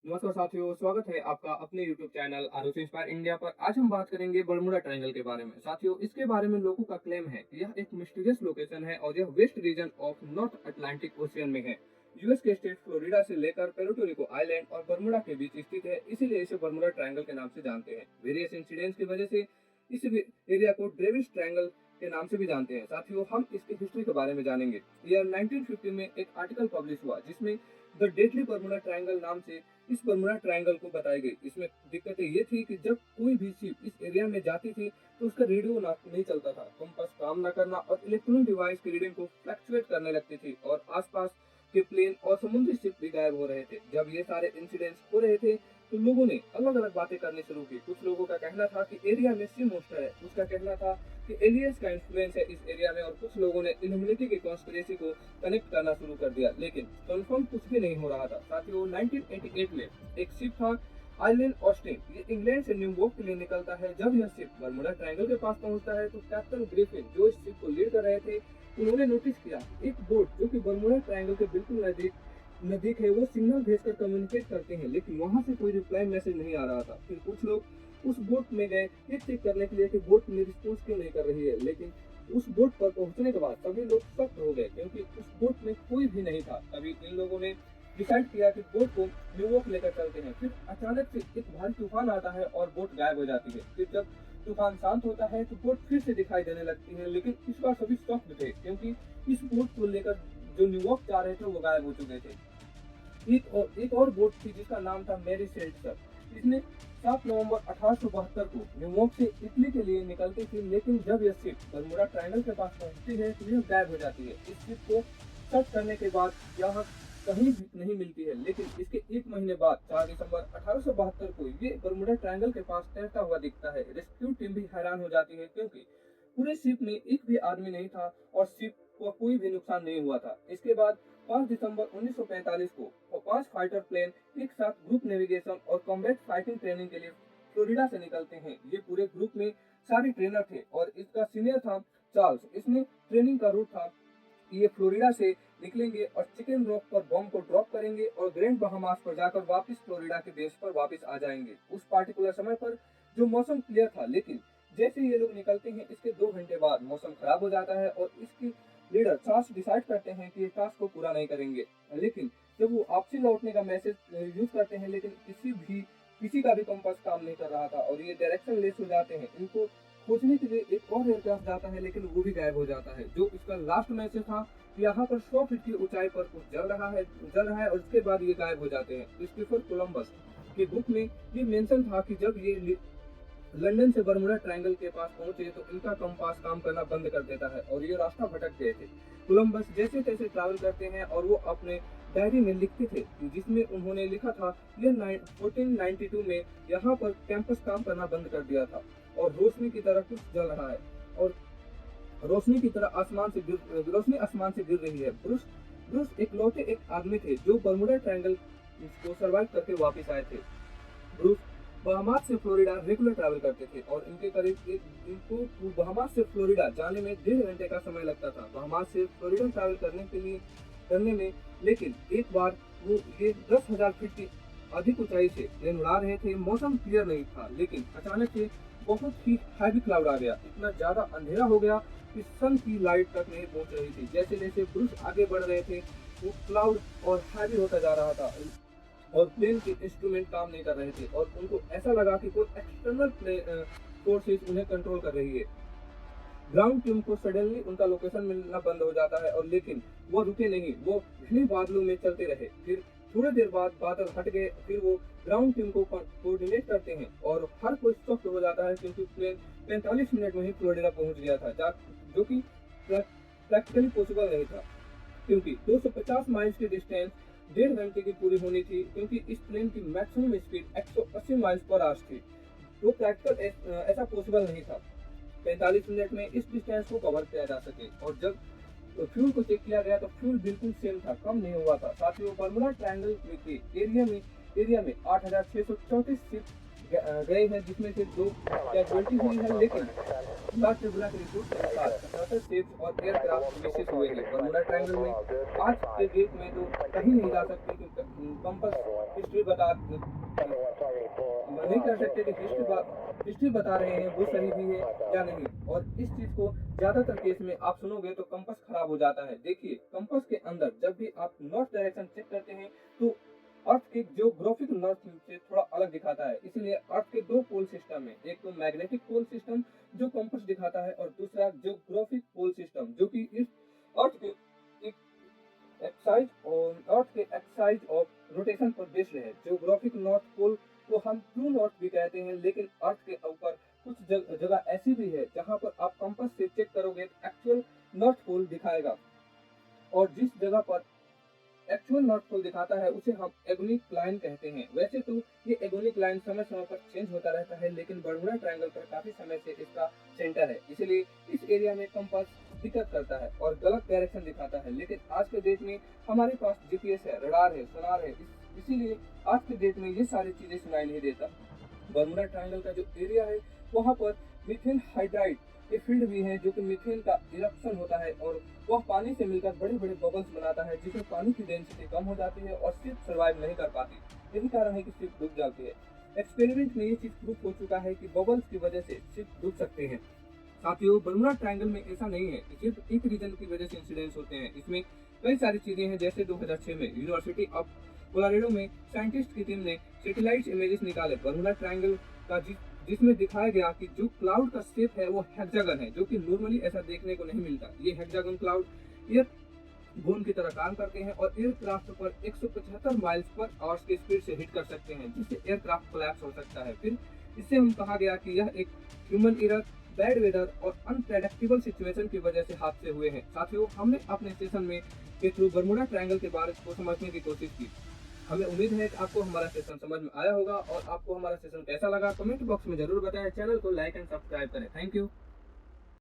नमस्कार साथियों, स्वागत है आपका अपने YouTube channel Arushi inspire India पर। आज हम बात करेंगे बर्मुडा ट्रायंगल के बारे में। साथियों, इसके बारे में लोगों का क्लेम है कि यह एक मिस्टीरियस लोकेशन है और यह west region of north Atlantic ocean में है। यूएस के स्टेट फ्लोरिडा से लेकर पेर्टो रिको आइलैंड और बर्मुडा के बीच स्थित है, इसीलिए इसे बर्मुडा ट्रायंगल के नाम से जानते हैं। वेरियस इंसिडेंट्स की वजह से इस एरिया को ड्रेविस ट्रायंगल के नाम से भी जानते हैं। साथियों, हम इसकी हिस्ट्री के बारे में जानेंगे। ईयर 1950 में एक आर्टिकल पब्लिश हुआ जिसमें द डेडली बर्मुडा ट्रायंगल नाम से इस बर्मुडा ट्रायंगल को बताई गई। इसमें दिक्कतें ये थी कि जब कोई भी शिप इस एरिया में जाती थी तो उसका रेडियो नहीं चलता था, कंपास काम न करना और इलेक्ट्रॉनिक डिवाइस की रीडिंग को फ्लक्चुएट करने लगती थी और आसपास के प्लेन और समुद्री शिप भी गायब हो रहे थे। जब ये सारे इंसिडेंट्स हो रहे थे तो लोगों ने अलग अलग बातें करनी शुरू की। कुछ लोगों का कहना था कि एरिया में सी मोस्टर है, उसका कहना था कि एलियंस का इन्फ्लुएंस है इस एरिया में, और कुछ लोगों ने इल्यूमिनेटी की कॉन्स्पिरेसी को कनेक्ट करना शुरू कर दिया, लेकिन कंफर्म कुछ भी नहीं हो रहा था। साथियों, 1988 में एक शिप था आइलैंड ऑस्टिन। ये इंग्लैंड से न्यूयॉर्क के लिए निकलता है। जब यह शिप बर्मुडा ट्रायंगल के पास पहुंचता है तो कैप्टन ग्रिफिन, जो इस शिप को लीड कर रहे थे, उन्होंने नोटिस किया एक बोट जो कि बर्मुडा ट्रायंगल के बिल्कुल नजदीक नजदीक है, वो सिग्नल भेजकर कम्युनिकेट करते हैं, लेकिन वहां से कोई रिप्लाई मैसेज नहीं आ रहा था। फिर कुछ लोग उस बोट में गए ये चेक करने के लिए कि बोट में रिस्पॉन्स क्यों नहीं कर रही है, लेकिन उस बोट पर पहुंचने के बाद सभी लोग सख्त हो गए क्योंकि उस बोट में कोई भी नहीं था। तभी इन लोगों ने डिसाइड किया कि बोट को न्यूयॉर्क लेकर चलते हैं। फिर अचानक से एक भारी तूफान आता है और बोट गायब हो जाती है। फिर जब तूफान शांत होता है तो बोट फिर से दिखाई देने लगती है, लेकिन इस बार सभी शॉक्ड थे क्योंकि इस बोट को लेकर जो न्यूयॉर्क जा रहे थे वो गायब हो चुके थे। एक और बोट थी जिसका नाम था मैरी सेल्ट्सर। इसने 7 नवंबर 1872 को न्यूयॉर्क से इटली के लिए निकलती थी, लेकिन जब यह शिप बर्मुडा ट्रायंगल के पास पहुंचती है तो यह गायब हो जाती है। इस शिप को सर्च करने के बाद यह कहीं भी नहीं मिलती है, लेकिन इसके एक महीने बाद 4 दिसंबर 1872 को ये बर्मुडा ट्रायंगल के पास तैरता हुआ दिखता है। रेस्क्यू टीम भी हैरान हो जाती है क्योंकि पूरे शिप में एक भी आदमी नहीं था और शिप को कोई भी नुकसान नहीं हुआ था। इसके बाद 5 दिसंबर 1945 को और 5 फाइटर प्लेन एक साथ ग्रुप नेविगेशन और कॉम्बैट फाइटिंग ट्रेनिंग के लिए फ्लोरिडा से निकलते हैं। ये पूरे ग्रुप में सारे ट्रेनर थे और इसका सीनियर था चार्ल्स। इसने ट्रेनिंग का रूट था, ये फ्लोरिडा से निकलेंगे और चिकन रॉक पर बम को ड्रॉप करेंगे और ग्रैंड बहामास पर जाकर वापस फ्लोरिडा के बेस पर वापस आ जाएंगे। उस पार्टिकुलर समय पर जो मौसम क्लियर था, लेकिन जैसे ये लोग निकलते हैं इसके 2 घंटे बाद मौसम खराब हो जाता है और इसकी लीडर चार्ल्स डिसाइड करते हैं कि ये टास्क को पूरा नहीं करेंगे। लेकिन जब वो वापसी लौटने का मैसेज यूज करते हैं, लेकिन किसी का भी कंपास काम नहीं कर रहा था और ये डायरेक्शन लेस हो जाते हैं। इनको खोजने के लिए एक और एयरक्राफ्ट जाता है, लेकिन वो भी गायब हो जाता है। जो इसका लास्ट मैसेज था कि यहाँ पर 100 फीट की ऊंचाई पर कुछ जल रहा है और उसके बाद ये गायब हो जाते हैं। क्रिस्टोफर कोलंबस के बुक में ये मेंशन था कि जब ये लंदन से बर्मुडा ट्रायंगल के पास पहुंचे तो इनका कंपास काम करना बंद कर देता है और ये रास्ता भटक गए थे। कोलंबस जैसे तैसे ट्रैवल करते हैं और वो अपने डायरी में लिखते थे, जिसमें उन्होंने लिखा था ये 1492 में यहाँ पर कैंपस काम करना बंद कर दिया था और रोशनी की तरह कुछ जल रहा है और रोशनी आसमान से गिर रही है। ब्रूस ब्रूस इकलौते एक आदमी थे जो बर्मुडा ट्रायंगल को सर्वाइव करके वापस आए थे। ब्रूस बहामास से फ्लोरिडा रेगुलर ट्रैवल करते थे और इनको बहामास से फ्लोरिडा जाने में 1.5 घंटे का समय लगता था। बहामास से फ्लोरिडा ट्रैवल करने में लेकिन एक बार वो ये 10,000 फीट की अधिक ऊंचाई से प्लेन उड़ा रहे थे। मौसम क्लियर नहीं था, लेकिन अचानक से बहुत ही हैवी क्लाउड आ गया। इतना ज्यादा अंधेरा हो गया कि सन की लाइट तक नहीं पहुंच रही थी। जैसे जैसे ब्रूस आगे बढ़ रहे थे वो क्लाउड और हैवी होता जा रहा था और प्लेन के इंस्ट्रूमेंट काम नहीं कर रहे थे और उनको ऐसा लगा कि कोई एक्सटर्नल फोर्सेस उन्हें कंट्रोल कर रही है। ग्राउंड टीम को सडनली उनका लोकेशन मिलना बंद हो जाता है और लेकिन वो रुके नहीं, वो घने बादलों में चलते रहे। फिर थोड़ी देर बाद बादल हट गए। फिर वो ग्राउंड टीम को कोऑर्डिनेट करते हैं और हर कोई स्टॉप हो जाता है क्योंकि प्लेन 45 मिनट में ही फ्लोरिडा पहुंच गया था, जो कि प्रैक्टिकली पॉसिबल नहीं था क्योंकि 250 माइल्स की डिस्टेंस 1.5 घंटे की पूरी होनी थी, क्योंकि इस प्लेन की maximum speed 180 miles per hour थी। तो प्रैक्टिकल ऐसा पॉसिबल नहीं था 45 मिनट में इस डिस्टेंस को कवर किया जा सके। और जब फ्यूल को चेक किया गया तो फ्यूल बिल्कुल सेम था, कम नहीं हुआ था। साथियों, बर्मुडा ट्रायंगल के एरिया में 8,634 शिप गए हैं, जिसमें से 2 कैजुअल्टी हुई है, लेकिन लास्ट ब्लैक रिपोर्ट के अनुसार 77 शिप्स और एयरक्राफ्ट मिसिस हुए हैं। बर्मुडा ट्रायंगल में आज के डेट में तो कहीं नहीं जा सकते कि कंपास हिस्ट्री बता नहीं कर सकते कि हिस्ट्री बता रहे हैं वो सही भी है या नहीं। और इस चीज को ज्यादातर केस में आप सुनोगे तो कंपास खराब हो जाता है। देखिए, कंपास के अंदर जब भी आप नॉर्थ डायरेक्शन चेक करते हैं तो अर्थ के जियोग्राफिक नॉर्थ से थोड़ा अलग दिखाता है। इसीलिए अर्थ के 2 पोल सिस्टम है, एक तो मैग्नेटिक पोल सिस्टम जो कंपास दिखाता है, और दूसरा जियोग्राफिक पोल सिस्टम जो कि इस अर्थ के एक्साइज और अर्थ के एक्साइज ऑफ रोटेशन पर बेस्ड है। जियोग्राफिक नॉर्थ पोल को हम ट्रू नॉर्थ भी कहते हैं, लेकिन अर्थ के ऊपर कुछ जगह ऐसी भी है जहां पर आप कंपास से चेक करोगे तो एक्चुअल नॉर्थ पोल दिखाएगा, और जिस जगह पर एक्चुअल नॉर्थ पोल दिखाता है उसे हम एगोनिक लाइन कहते हैं। वैसे तो ये एगोनिक लाइन समय समय पर चेंज होता रहता है, लेकिन बर्मुडा ट्रायंगल पर काफी समय से इसका सेंटर है, इसलिए इस एरिया में कंपास दिक्कत करता है और गलत डायरेक्शन दिखाता है। लेकिन आज के डेट में हमारे पास जीपीएस है, रडार है, सोनार है, इसीलिए आज के डेट में ये सारी चीजें सुनाई नहीं देता। बर्मुडा ट्रायंगल का जो एरिया है वहाँ पर मीथेन हाइड्राइड ये फील्ड भी है, जो कि मीथेन का इरप्शन होता है और वह पानी से मिलकर बड़े बड़े बबल्स बनाता है, जिसमें पानी की डेंसिटी कम हो जाती है और शिप सर्वाइव नहीं कर पाती। यही कारण है कि शिप डूब जाती है। एक्सपेरिमेंट में ये चीज प्रूफ हो चुका है कि बबल्स की वजह से शिप डूब सकते हैं। साथियों, बर्मुडा ट्रायंगल में ऐसा नहीं है कि सिर्फ एक रीजन की वजह से इंसिडेंट्स होते हैं। इसमें कई सारी चीजें हैं, जैसे 2006 में यूनिवर्सिटी ऑफ कोलोराडो में साइंटिस्ट की टीम ने सैटेलाइट इमेजेस निकाले बर्मुडा ट्रायंगल का, जिसमें दिखाया गया कि जो क्लाउड का शेप है वो हेक्सागन है, जो कि नॉर्मली ऐसा देखने को नहीं मिलता। ये हेक्सागन क्लाउड एयर बोन की तरह काम करते हैं और एयरक्राफ्ट पर 175 माइल्स पर आवर्स की स्पीड से हिट कर सकते हैं, जिससे एयरक्राफ्ट कोलैप्स हो सकता है। फिर इससे हम कहा गया कि यह एक ह्यूमन एरर, बैड वेदर और अनप्रेडिक्टेबल सिचुएशन की वजह से हादसे हुए हैं। साथियों, हमने अपने सेशन में के थ्रू बर्मुडा ट्रायंगल के बारे को समझने की कोशिश की। हमें उम्मीद है कि आपको हमारा सेशन समझ में आया होगा, और आपको हमारा सेशन कैसा लगा कमेंट बॉक्स में जरूर बताएं। चैनल को लाइक एंड सब्सक्राइब करें। Thank you.